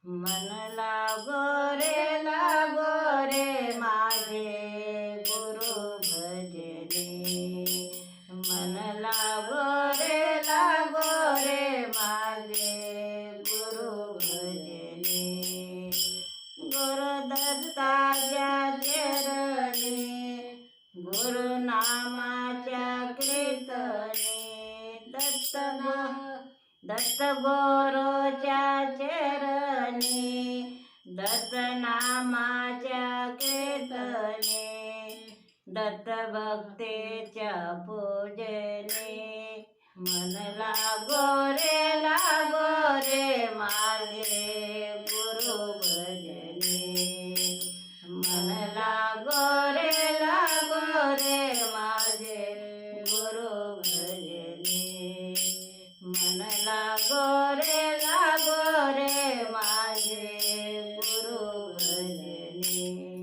मन लागो रे माझे गुरु भजने. मन लागो रे माझे गुरु भजने. गुरुदत्ताच्या चरणी गुरुनामाच्या कीर्तने. दत्त गुरुच्या चरणी दत्त नामाच्या कीर्तने. दत्त भक्तीच्या पूजने. मन लागो रे माझे गुरु भजने. मन लागो रे माझे गुरु भजने. मन लागो रे माझे गुरु भजने.